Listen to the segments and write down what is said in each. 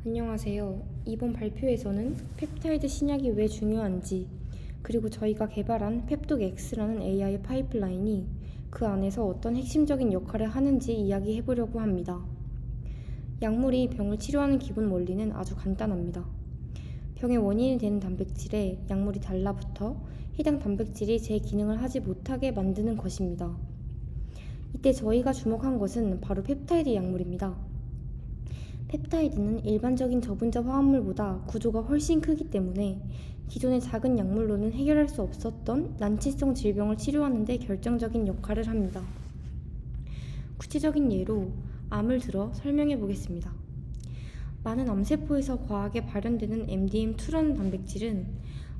안녕하세요. 이번 발표에서는 펩타이드 신약이 왜 중요한지, 그리고 저희가 개발한 펩독X라는 AI 파이프라인이 그 안에서 어떤 핵심적인 역할을 하는지 이야기해보려고 합니다. 약물이 병을 치료하는 기본 원리는 아주 간단합니다. 병의 원인이 되는 단백질에 약물이 달라붙어 해당 단백질이 제 기능을 하지 못하게 만드는 것입니다. 이때 저희가 주목한 것은 바로 펩타이드 약물입니다. 펩타이드는 일반적인 저분자 화합물보다 구조가 훨씬 크기 때문에 기존의 작은 약물로는 해결할 수 없었던 난치성 질병을 치료하는 데 결정적인 역할을 합니다. 구체적인 예로 암을 들어 설명해 보겠습니다. 많은 암세포에서 과하게 발현되는 MDM2라는 단백질은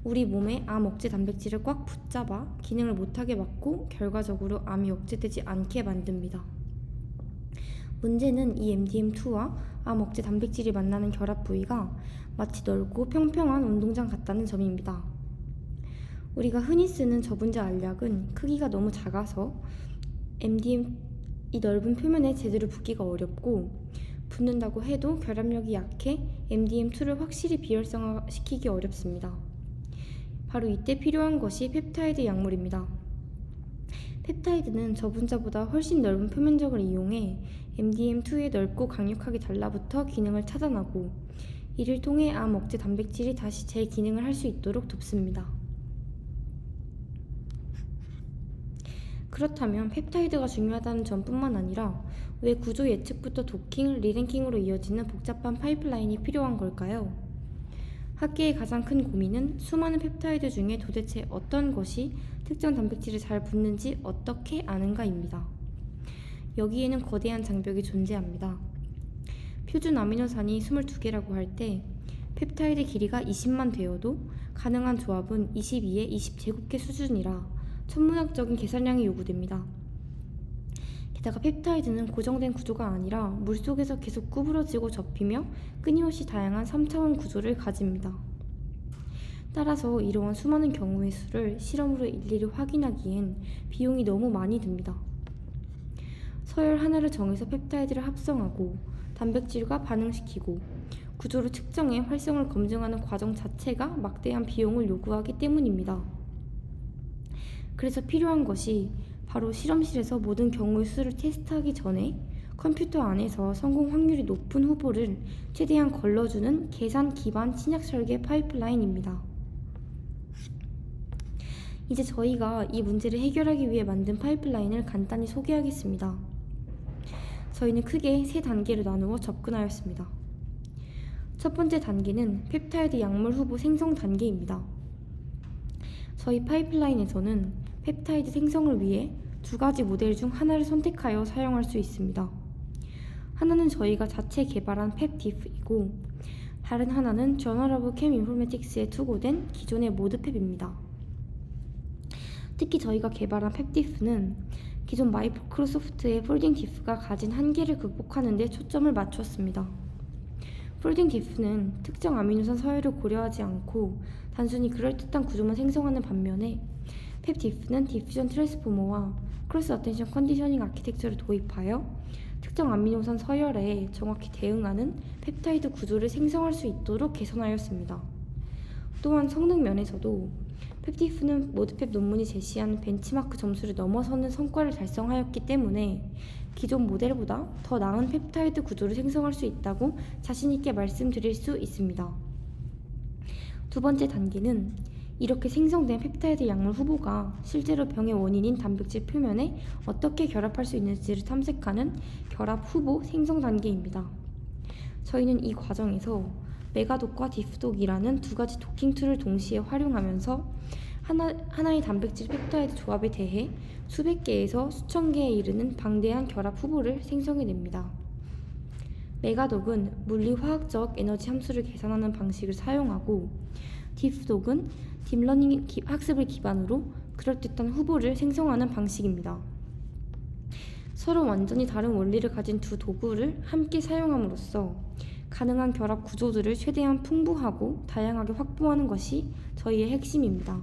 우리 몸의 암 억제 단백질을 꽉 붙잡아 기능을 못하게 막고 결과적으로 암이 억제되지 않게 만듭니다. 문제는 이 MDM2와 암 억제 단백질이 만나는 결합 부위가 마치 넓고 평평한 운동장 같다는 점입니다. 우리가 흔히 쓰는 저분자 알약은 크기가 너무 작아서 이 넓은 표면에 제대로 붙기가 어렵고, 붙는다고 해도 결합력이 약해 MDM2를 확실히 비활성화시키기 어렵습니다. 바로 이때 필요한 것이 펩타이드 약물입니다. 펩타이드는 저분자보다 훨씬 넓은 표면적을 이용해 MDM2에 넓고 강력하게 달라붙어 기능을 차단하고, 이를 통해 암 억제 단백질이 다시 제 기능을 할 수 있도록 돕습니다. 그렇다면 펩타이드가 중요하다는 점뿐만 아니라 왜 구조 예측부터 도킹, 리랭킹으로 이어지는 복잡한 파이프라인이 필요한 걸까요? 학계의 가장 큰 고민은 수많은 펩타이드 중에 도대체 어떤 것이 특정 단백질에 잘 붙는지 어떻게 아는가입니다. 여기에는 거대한 장벽이 존재합니다. 표준 아미노산이 22개라고 할 때 펩타이드 길이가 20만 되어도 가능한 조합은 22에 20제곱계 수준이라 천문학적인 계산량이 요구됩니다. 게다가 펩타이드는 고정된 구조가 아니라 물속에서 계속 구부러지고 접히며 끊임없이 다양한 3차원 구조를 가집니다. 따라서 이러한 수많은 경우의 수를 실험으로 일일이 확인하기엔 비용이 너무 많이 듭니다. 서열 하나를 정해서 펩타이드를 합성하고 단백질과 반응시키고 구조를 측정해 활성을 검증하는 과정 자체가 막대한 비용을 요구하기 때문입니다. 그래서 필요한 것이 바로 실험실에서 모든 경우의 수를 테스트하기 전에 컴퓨터 안에서 성공 확률이 높은 후보를 최대한 걸러주는 계산 기반 신약 설계 파이프라인입니다. 이제 저희가 이 문제를 해결하기 위해 만든 파이프라인을 간단히 소개하겠습니다. 저희는 크게 3단계로 나누어 접근하였습니다. 첫 번째 단계는 펩타이드 약물 후보 생성 단계입니다. 저희 파이프라인에서는 펩타이드 생성을 위해 2가지 모델 중 하나를 선택하여 사용할 수 있습니다. 하나는 저희가 자체 개발한 펩디프이고, 다른 하나는 저널 오브 캠 인포메틱스에 투고된 기존의 모드펩입니다. 특히 저희가 개발한 펩디프는 기존 마이크로소프트의 폴딩 디프가 가진 한계를 극복하는 데 초점을 맞추었습니다. 폴딩 디프는 특정 아미노산 서열을 고려하지 않고 단순히 그럴듯한 구조만 생성하는 반면에 펩디프는 디퓨전 트랜스포머와 크로스 어텐션 컨디셔닝 아키텍처를 도입하여 특정 아미노산 서열에 정확히 대응하는 펩타이드 구조를 생성할 수 있도록 개선하였습니다. 또한 성능 면에서도 펩디프는 모드펩 논문이 제시한 벤치마크 점수를 넘어서는 성과를 달성하였기 때문에 기존 모델보다 더 나은 펩타이드 구조를 생성할 수 있다고 자신있게 말씀드릴 수 있습니다. 두 번째 단계는 이렇게 생성된 펩타이드 약물 후보가 실제로 병의 원인인 단백질 표면에 어떻게 결합할 수 있는지를 탐색하는 결합 후보 생성 단계입니다. 저희는 이 과정에서 메가독과 디프독이라는 2가지 도킹 툴을 동시에 활용하면서 하나의 단백질 펩타이드 조합에 대해 수백 개에서 수천 개에 이르는 방대한 결합 후보를 생성해냅니다. 메가독은 물리화학적 에너지 함수를 계산하는 방식을 사용하고, 디프독은 딥러닝 학습을 기반으로 그럴듯한 후보를 생성하는 방식입니다. 서로 완전히 다른 원리를 가진 두 도구를 함께 사용함으로써 가능한 결합 구조들을 최대한 풍부하고 다양하게 확보하는 것이 저희의 핵심입니다.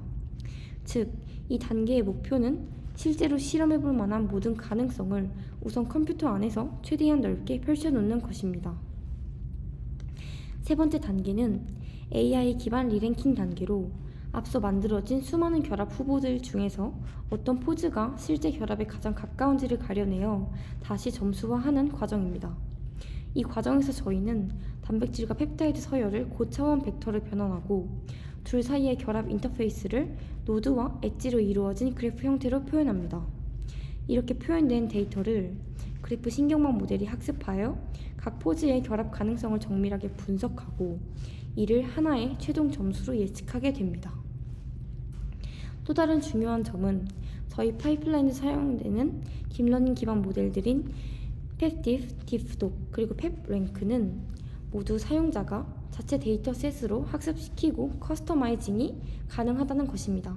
즉, 이 단계의 목표는 실제로 실험해볼 만한 모든 가능성을 우선 컴퓨터 안에서 최대한 넓게 펼쳐놓는 것입니다. 세 번째 단계는 AI 기반 리랭킹 단계로 앞서 만들어진 수많은 결합 후보들 중에서 어떤 포즈가 실제 결합에 가장 가까운지를 가려내어 다시 점수화하는 과정입니다. 이 과정에서 저희는 단백질과 펩타이드 서열을 고차원 벡터로 변환하고 둘 사이의 결합 인터페이스를 노드와 엣지로 이루어진 그래프 형태로 표현합니다. 이렇게 표현된 데이터를 그래프 신경망 모델이 학습하여 각 포즈의 결합 가능성을 정밀하게 분석하고 이를 하나의 최종 점수로 예측하게 됩니다. 또 다른 중요한 점은 저희 파이프라인에서 사용되는 딥러닝 기반 모델들인 펩디프, 디프독, 그리고 펩랭크는 모두 사용자가 자체 데이터셋으로 학습시키고 커스터마이징이 가능하다는 것입니다.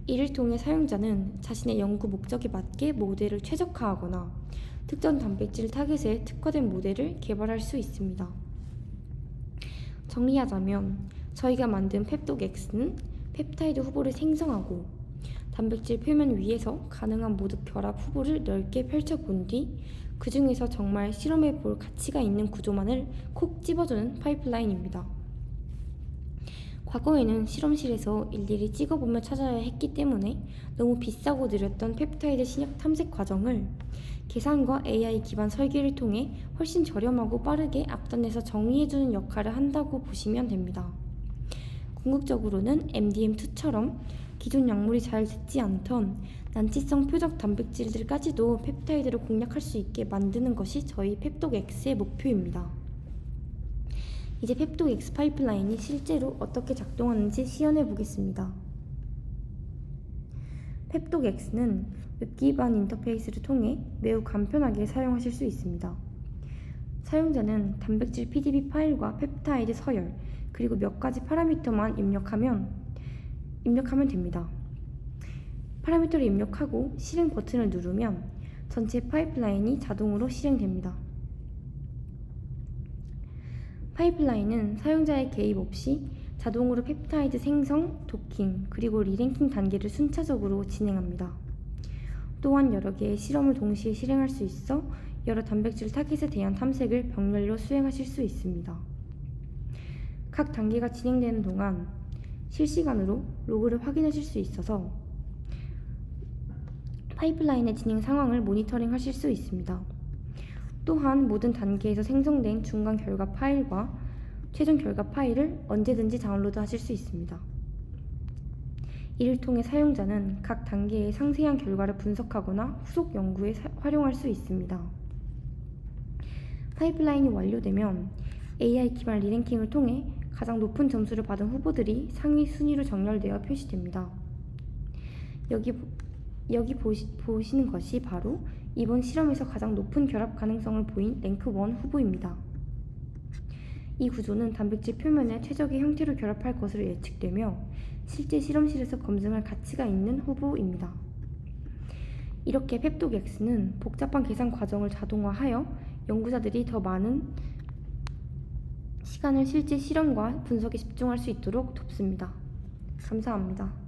이를 통해 사용자는 자신의 연구 목적에 맞게 모델을 최적화하거나 특정 단백질 타겟에 특화된 모델을 개발할 수 있습니다. 정리하자면 저희가 만든 펩독X는 펩타이드 후보를 생성하고 단백질 표면 위에서 가능한 모든 결합 후보를 넓게 펼쳐본 뒤 그 중에서 정말 실험해 볼 가치가 있는 구조만을 콕 집어주는 파이프라인입니다. 과거에는 실험실에서 일일이 찍어보며 찾아야 했기 때문에 너무 비싸고 느렸던 펩타이드 신약 탐색 과정을 계산과 AI 기반 설계를 통해 훨씬 저렴하고 빠르게 앞단에서 정리해주는 역할을 한다고 보시면 됩니다. 궁극적으로는 MDM2처럼 기존 약물이 잘 듣지 않던 난치성 표적 단백질들까지도 펩타이드로 공략할 수 있게 만드는 것이 저희 펩독X의 목표입니다. 이제 펩독X 파이프라인이 실제로 어떻게 작동하는지 시연해 보겠습니다. 펩독X는 웹 기반 인터페이스를 통해 매우 간편하게 사용하실 수 있습니다. 사용자는 단백질 PDB 파일과 펩타이드 서열, 그리고 몇 가지 파라미터만 입력하면 됩니다. 파라미터를 입력하고 실행 버튼을 누르면 전체 파이프라인이 자동으로 실행됩니다. 파이프라인은 사용자의 개입 없이 자동으로 펩타이드 생성, 도킹, 그리고 리랭킹 단계를 순차적으로 진행합니다. 또한 여러 개의 실험을 동시에 실행할 수 있어 여러 단백질 타깃에 대한 탐색을 병렬로 수행하실 수 있습니다. 각 단계가 진행되는 동안 실시간으로 로그를 확인하실 수 있어서 파이프라인의 진행 상황을 모니터링 하실 수 있습니다. 또한 모든 단계에서 생성된 중간 결과 파일과 최종 결과 파일을 언제든지 다운로드 하실 수 있습니다. 이를 통해 사용자는 각 단계의 상세한 결과를 분석하거나 후속 연구에 활용할 수 있습니다. 파이프라인이 완료되면 AI 기반 리랭킹을 통해 가장 높은 점수를 받은 후보들이 상위 순위로 정렬되어 표시됩니다. 여기 보시는 것이 바로 이번 실험에서 가장 높은 결합 가능성을 보인 랭크 1 후보입니다. 이 구조는 단백질 표면에 최적의 형태로 결합할 것으로 예측되며 실제 실험실에서 검증할 가치가 있는 후보입니다. 이렇게 펩독X는 복잡한 계산 과정을 자동화하여 연구자들이 더 많은 시간을 실제 실험과 분석에 집중할 수 있도록 돕습니다. 감사합니다.